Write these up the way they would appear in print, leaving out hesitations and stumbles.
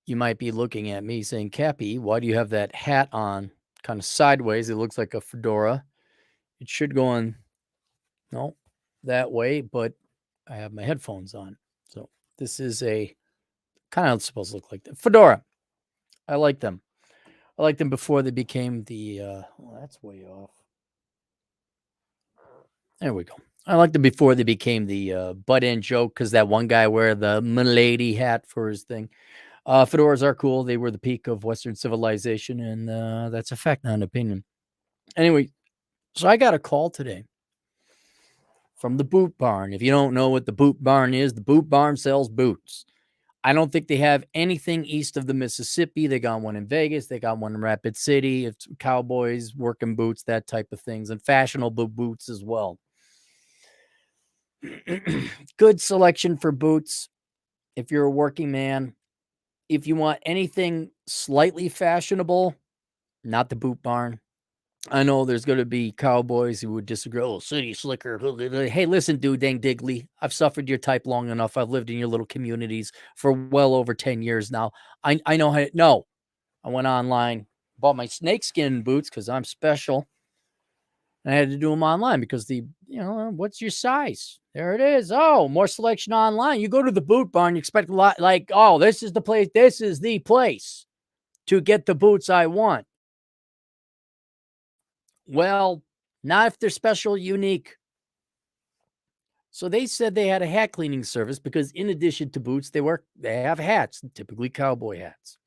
You might be looking at me saying, Cappy, why do you have that hat on kind of sideways? It looks like a fedora. It should go on, no, that way, but I have my headphones on. So this is a kind of supposed to look like the fedora. I like them. I liked them before they became the, well, that's way off. There we go. I liked them before they became the butt end joke because that one guy wear the milady hat for his thing. Fedoras are cool. They were the peak of Western civilization, and that's a fact, not an opinion. Anyway, so I got a call today from the Boot Barn. If you don't know what the Boot Barn is, the Boot Barn sells boots. I don't think they have anything east of the Mississippi. They got one in Vegas. They got one in Rapid City. It's cowboys, working boots, that type of things, and fashionable boots as well. Good selection for boots if you're a working man. If you want anything slightly fashionable, not the Boot Barn. I know there's going to be cowboys who would disagree. Oh, city slicker. Hey, listen, dude, dang diggly. I've suffered your type long enough. I've lived in your little communities for well over 10 years now. I know how to, no. I went online, bought my snakeskin boots because I'm special. And I had to do them online because what's your size? There it is. Oh, more selection online. You go to the Boot Barn, you expect a lot like, oh, this is the place. This is the place to get the boots I want. Well, not if they're special, unique. So they said they had a hat cleaning service because in addition to boots, they have hats, typically cowboy hats.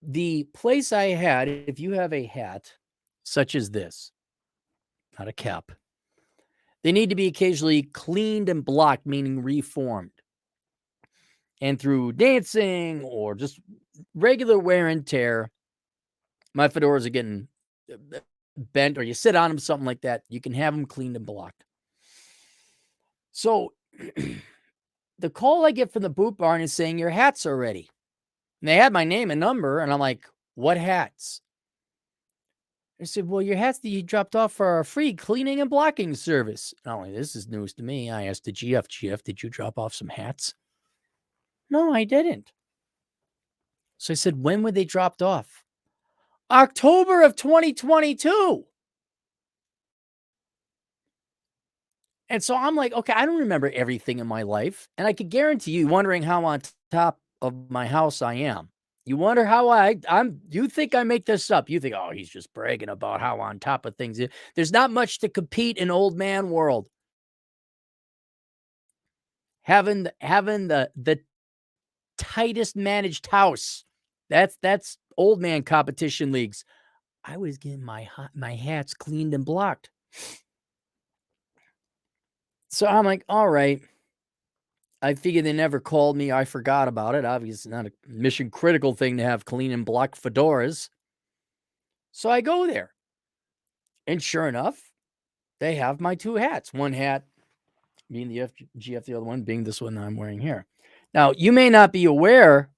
The place I had, if you have a hat such as this, not a cap, they need to be occasionally cleaned and blocked, meaning reformed. And through dancing or just regular wear and tear, my fedoras are getting bent, or you sit on them, something like that. You can have them cleaned and blocked. So the call I get from the Boot Barn is saying your hats are ready. And they had my name and number, and I'm like, what hats? They said, well, your hats that you dropped off for our free cleaning and blocking service. Not only this is news to me, I asked the GF, did you drop off some hats? No, I didn't. So I said, when were they dropped off? October of 2022. And so I'm like, okay, I don't remember everything in my life. And I could guarantee you, wondering how on top of my house I am. You wonder how you think I make this up. You think, oh, he's just bragging about how on top of things. There's not much to compete in old man world. Having the tightest managed house. That's old man competition leagues. I was getting my hats cleaned and blocked. So I'm like, all right. I figured they never called me. I forgot about it. Obviously, not a mission critical thing to have clean and blocked fedoras. So I go there. And sure enough, they have my two hats. One hat being the GF, the other one being this one I'm wearing here. Now, you may not be aware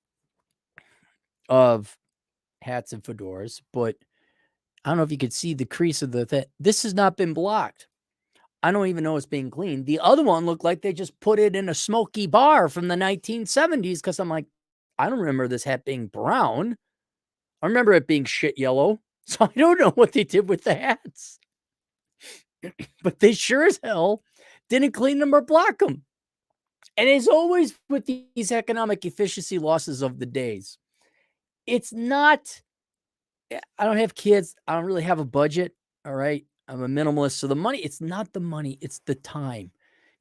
of hats and fedoras, but I don't know if you could see the crease of the thing. This has not been blocked. I don't even know it's being cleaned. The other one looked like they just put it in a smoky bar from the 1970s because I'm like, I don't remember this hat being brown. I remember it being shit yellow. So I don't know what they did with the hats. But they sure as hell didn't clean them or block them. And as always with these economic efficiency losses of the days, it's not, I don't have kids. I don't really have a budget. All right. I'm a minimalist. So the money, it's not the money, it's the time.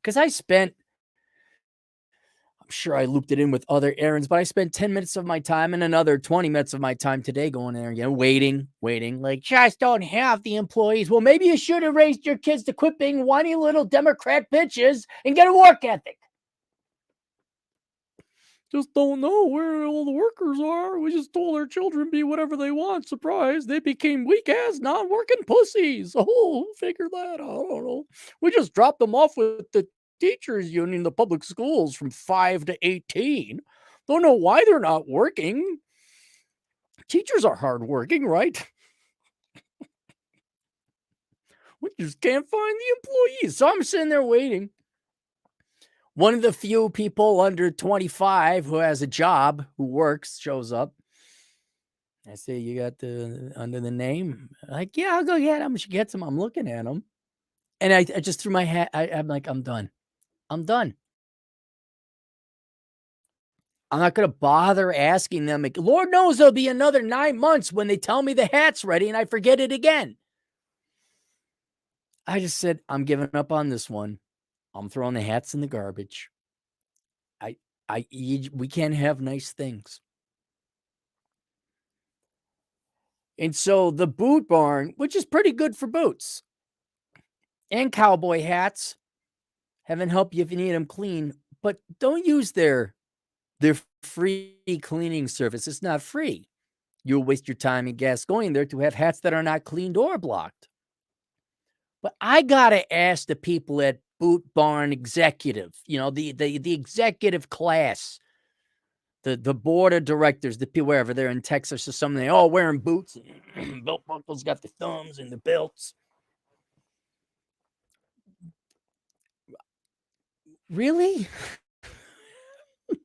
Because I'm sure I looped it in with other errands, but I spent 10 minutes of my time and another 20 minutes of my time today going there, waiting, like, just don't have the employees. Well, maybe you should have raised your kids to quit being whiny little Democrat bitches and get a work ethic. Just don't know where all the workers are. We just told our children be whatever they want. Surprise, they became weak-ass, non-working pussies. Oh, figure that out. I don't know. We just dropped them off with the teachers union in the public schools from 5 to 18. Don't know why they're not working. Teachers are hardworking, right? We just can't find the employees. So I'm sitting there waiting One of the few people under 25 who has a job, who works, shows up. I say, "You got the under the name?" Like, "Yeah, I'll go get him." She gets him. I'm looking at him, and I just threw my hat. I'm like, "I'm done. I'm done. I'm not gonna bother asking them. Like, Lord knows there'll be another 9 months when they tell me the hat's ready and I forget it again." I just said, "I'm giving up on this one. I'm throwing the hats in the garbage. I we can't have nice things." And so the Boot Barn, which is pretty good for boots and cowboy hats, heaven help you if you need them clean, but don't use their free cleaning service. It's not free. You'll waste your time and gas going there to have hats that are not cleaned or blocked. But I gotta ask the people at Boot Barn executive, the executive class, the board of directors, the people wherever they're in Texas or something, they all wearing boots and belt buckles, got the thumbs and the belts. Really?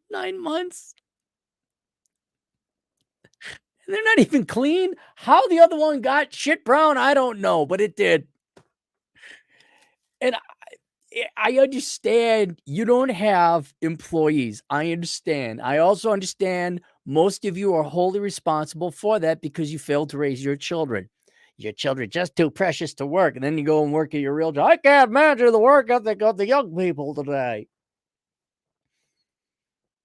9 months? And they're not even clean? How the other one got shit brown, I don't know, but it did. And I understand you don't have employees. I understand. I also understand most of you are wholly responsible for that because you failed to raise your children. Your children just too precious to work, and then you go and work at your real job. I can't imagine the work ethic of the young people today.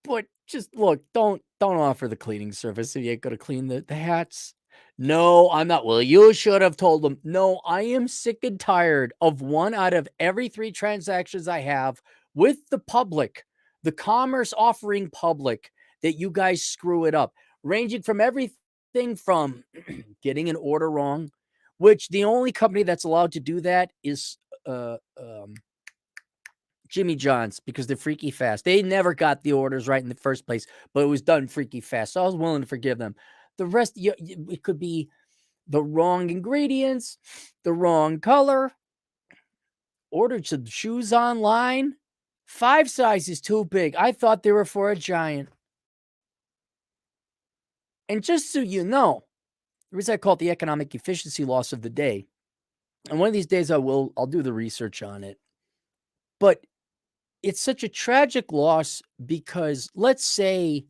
But just look, don't offer the cleaning service if you ain't gonna clean the hats. No, I'm not. Well, you should have told them. No, I am sick and tired of 1 out of every 3 transactions I have with the public, the commerce offering public, that you guys screw it up, ranging from everything from getting an order wrong, which the only company that's allowed to do that is, uh, um Jimmy John's, because they're freaky fast. They never got the orders right in the first place, but it was done freaky fast. So I was willing to forgive them. The rest, it could be the wrong ingredients, the wrong color, ordered some shoes online, 5 sizes too big. I thought they were for a giant. And just so you know, the reason I call it the economic efficiency loss of the day, and one of these days I'll do the research on it. But it's such a tragic loss because let's say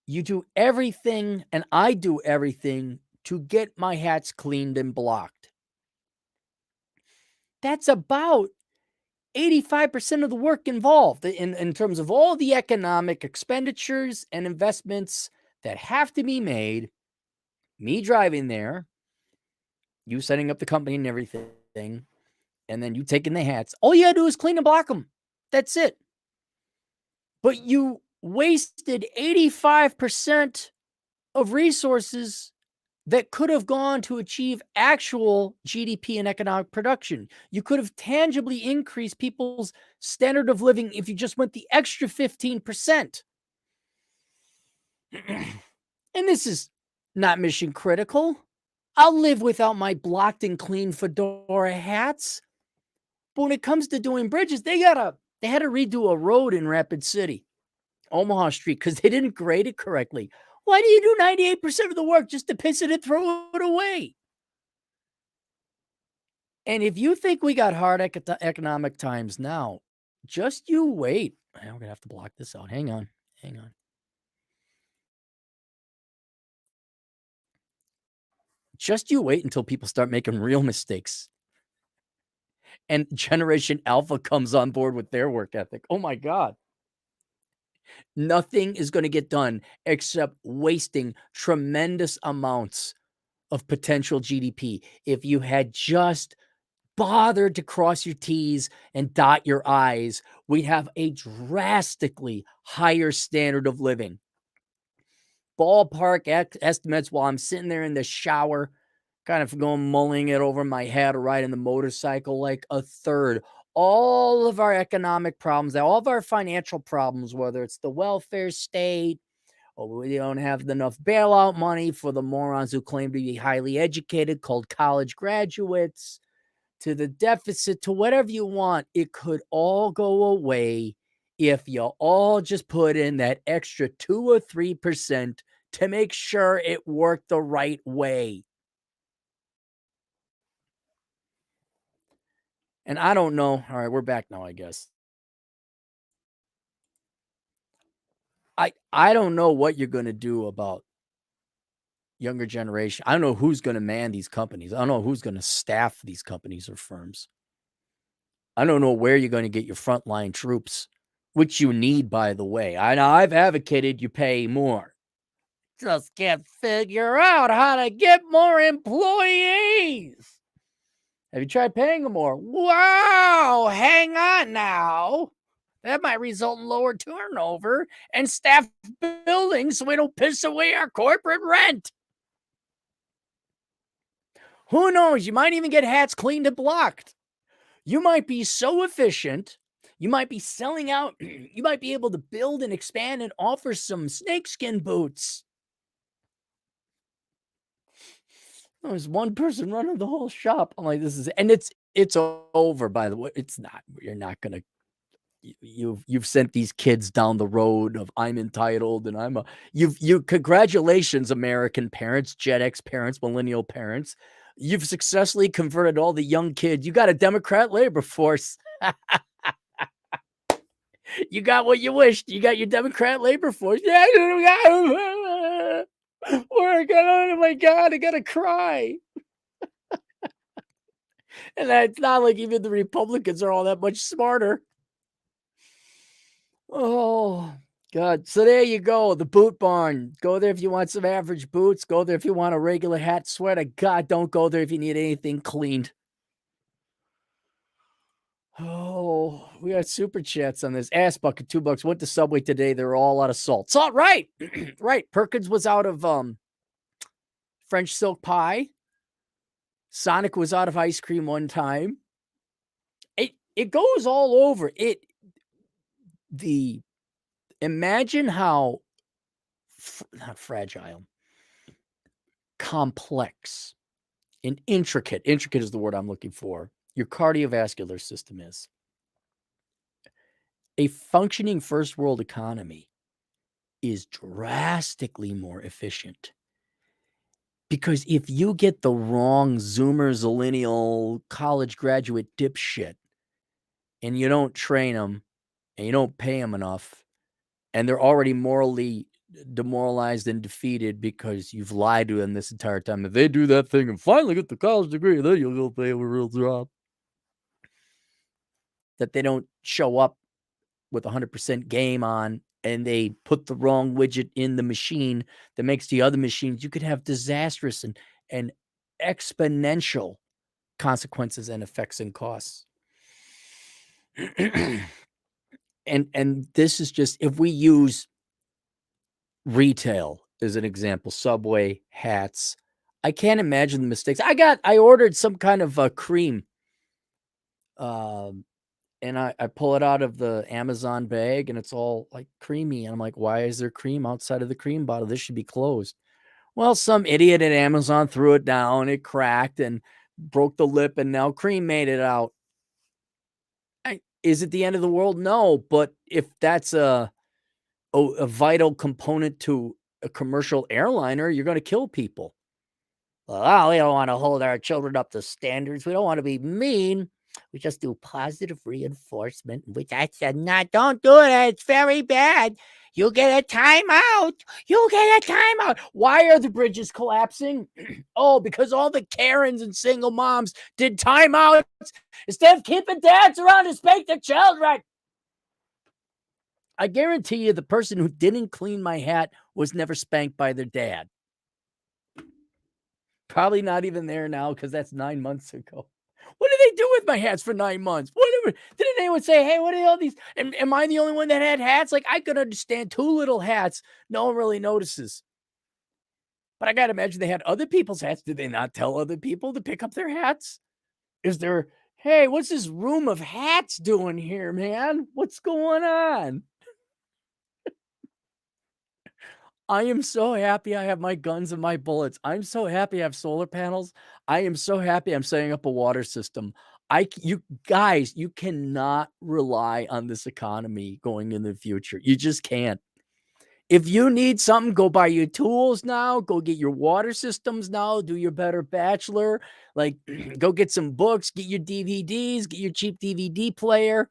you do everything and I do everything to get my hats cleaned and blocked. That's about 85% of the work involved in terms of all the economic expenditures and investments that have to be made. Me driving there, you setting up the company and everything, and then you taking the hats. All you gotta do is clean and block them. That's it. But you wasted 85% of resources that could have gone to achieve actual GDP and economic production. You could have tangibly increased people's standard of living if you just went the extra 15%. And this is not mission critical. I'll live without my blocked and clean fedora hats. But when it comes to doing bridges, they had to redo a road in Rapid City, Omaha Street, because they didn't grade it correctly. Why do you do 98% of the work just to piss it and throw it away? And if you think we got hard economic times now, just you wait. I'm gonna have to block this out. Hang on. Hang on. Just you wait until people start making real mistakes and Generation Alpha comes on board with their work ethic. Oh my God. Nothing is going to get done except wasting tremendous amounts of potential GDP. If you had just bothered to cross your T's and dot your I's, we'd have a drastically higher standard of living. Ballpark estimates while I'm sitting there in the shower, kind of going mulling it over my head or riding the motorcycle, like a third. All of our economic problems, all of our financial problems, whether it's the welfare state, or we don't have enough bailout money for the morons who claim to be highly educated, called college graduates, to the deficit, to whatever you want, it could all go away if you all just put in that extra 2 or 3% to make sure it worked the right way. And I don't know. All right, we're back now, I guess. I don't know what you're gonna do about younger generation. I don't know who's gonna man these companies. I don't know who's gonna staff these companies or firms. I don't know where you're gonna get your frontline troops, which you need, by the way. I've advocated you pay more. Just can't figure out how to get more employees. Have you tried paying them more? Wow, hang on now. That might result in lower turnover and staff buildings so we don't piss away our corporate rent. Who knows? You might even get hats cleaned and blocked. You might be so efficient. You might be selling out. You might be able to build and expand and offer some snakeskin boots. There's one person running the whole shop. I'm like, this is, and it's over, by the way. It's not. You're not gonna. You've sent these kids down the road of I'm entitled and I'm a you congratulations, American parents, Gen X parents, millennial parents. You've successfully converted all the young kids. You got a Democrat labor force. You got what you wished. You got your Democrat labor force. Yeah, work. Oh my God, I gotta cry. And it's not like even the Republicans are all that much smarter. Oh, God. So there you go. The Boot Barn. Go there if you want some average boots. Go there if you want a regular hat, sweater. God, don't go there if you need anything cleaned. Oh, we got super chats on this. Ass bucket, $2. Went to Subway today. They were all out of salt. Salt, right. Right. Perkins was out of French silk pie. Sonic was out of ice cream one time. It goes all over. Imagine how not fragile, complex, and intricate is the word I'm looking for, your cardiovascular system is. A functioning first world economy is drastically more efficient. Because if you get the wrong Zoomer, Zillennial, college graduate dipshit, and you don't train them, and you don't pay them enough, and they're already morally demoralized and defeated because you've lied to them this entire time. If they do that thing and finally get the college degree, then you'll go pay them a real job. That they don't show up with 100% game on and they put the wrong widget in the machine that makes the other machines, you could have disastrous and exponential consequences and effects and costs. And this is just, if we use retail as an example, Subway, hats, I can't imagine the mistakes. I ordered some kind of a cream. And I pull it out of the Amazon bag and it's all like creamy. And I'm like, why is there cream outside of the cream bottle? This should be closed. Well, some idiot at Amazon threw it down, it cracked and broke the lip, and now cream made it out. Is it the end of the world? No, but if that's a vital component to a commercial airliner, you're going to kill people. Well, we don't want to hold our children up to standards. We don't want to be mean. We just do positive reinforcement, which I said, not, don't do it. It's very bad. You get a timeout. You get a timeout. Why are the bridges collapsing? Oh, because all the Karens and single moms did timeouts instead of keeping dads around to spank their children. I guarantee you the person who didn't clean my hat was never spanked by their dad. Probably not even there now because that's 9 months ago. What do they do with my hats for 9 months? Whatever. Didn't anyone say, hey, what are all these? Am I the only one that had hats? Like, I could understand 2 little hats. No one really notices. But I got to imagine they had other people's hats. Did they not tell other people to pick up their hats? Is there, hey, what's this room of hats doing here, man? What's going on? I am so happy I have my guns and my bullets. I'm so happy I have solar panels. I am so happy I'm setting up a water system. You guys, you cannot rely on this economy going in the future. You just can't. If you need something, go buy your tools now, go get your water systems now, do your Better Bachelor, like go get some books, get your DVDs, get your cheap DVD player,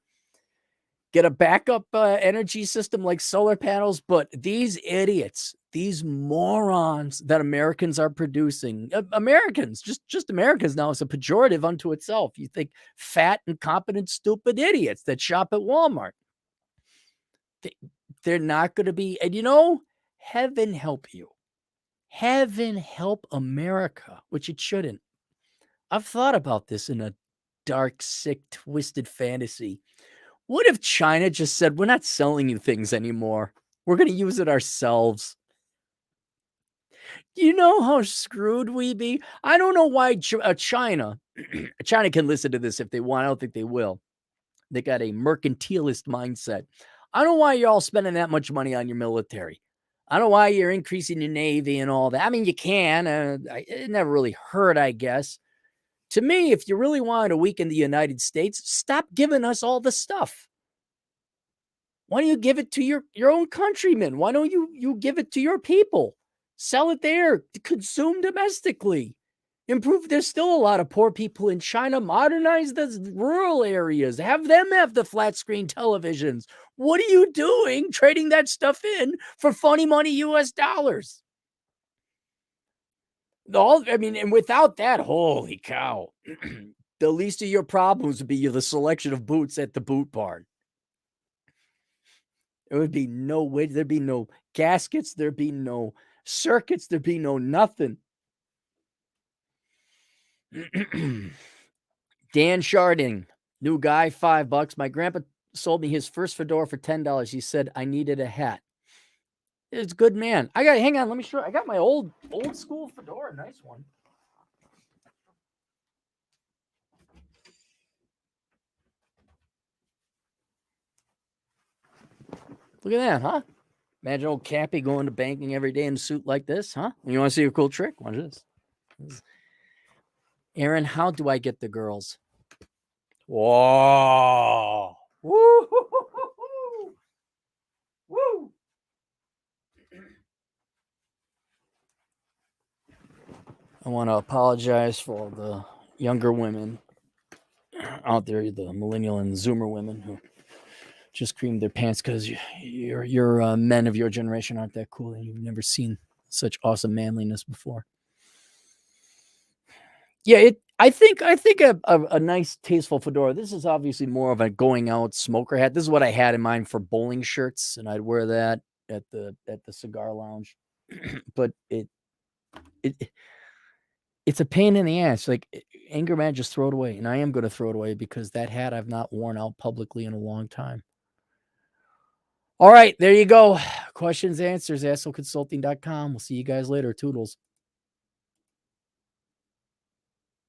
get a backup energy system like solar panels. But these idiots, these morons that Americans are producing, Americans, just Americans now is a pejorative unto itself. You think fat, incompetent, stupid idiots that shop at Walmart. They're not going to be, and heaven help you. Heaven help America, which it shouldn't. I've thought about this in a dark, sick, twisted fantasy. What if China just said, we're not selling you things anymore? We're going to use it ourselves. Do you know how screwed we'd be? I don't know why China can listen to this if they want. I don't think they will. They got a mercantilist mindset. I don't know why you're all spending that much money on your military. I don't know why you're increasing your Navy and all that. I mean, you can. It never really hurt, I guess. To me, if you really wanted to weaken the United States, stop giving us all the stuff. Why don't you give it to your own countrymen? Why don't you give it to your people? Sell it there. Consume domestically. Improve. There's still a lot of poor people in China. Modernize the rural areas. Have them have the flat screen televisions. What are you doing trading that stuff in for funny money US dollars? And without that, holy cow, the least of your problems would be the selection of boots at the boot barn. There would be no way. There'd be no gaskets. There'd be no circuits. There'd be no nothing. Dan Sharding, new guy, $5. My grandpa sold me his first fedora for $10. He said I needed a hat. It's a good man. Hang on, let me show you. I got my old school fedora, nice one. Look at that, huh? Imagine old Cappy going to banking every day in a suit like this, huh? You want to see a cool trick? Watch this. Aaron, how do I get the girls? Whoa. Woo. Woo. I want to apologize for all the younger women out there, the millennial and Zoomer women who just creamed their pants because your men of your generation aren't that cool and you've never seen such awesome manliness before. Yeah, I think a nice tasteful fedora. This is obviously more of a going out smoker hat. This is what I had in mind for bowling shirts, and I'd wear that at the cigar lounge. But it's a pain in the ass. Like, anger man, just throw it away. And I am going to throw it away because that hat I've not worn out publicly in a long time. All right, there you go. Questions, answers, assholeconsulting.com. We'll see you guys later. Toodles.